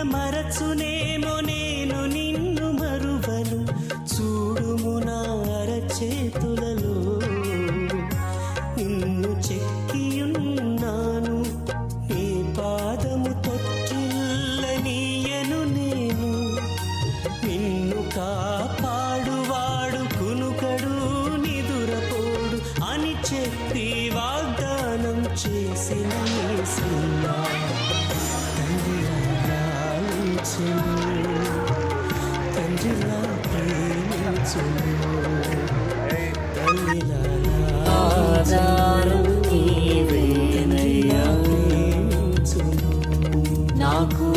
మరచునేమో నేను నిన్ను మరువను చూడుము నా అరచేతులలో నిన్ను చెక్కియున్నాను నీ పాదము తొట్టిల్లనీయను నేను నిన్ను కాపాడువాడు కునుకడు నిదురపోడు అని చెప్పి వాగ్దానం చేసిన యేసయ్యా తండ్రిలా ప్రేమించును తల్లిలా ఆధారం నీవేనయ్యా ప్రేమించును నాకు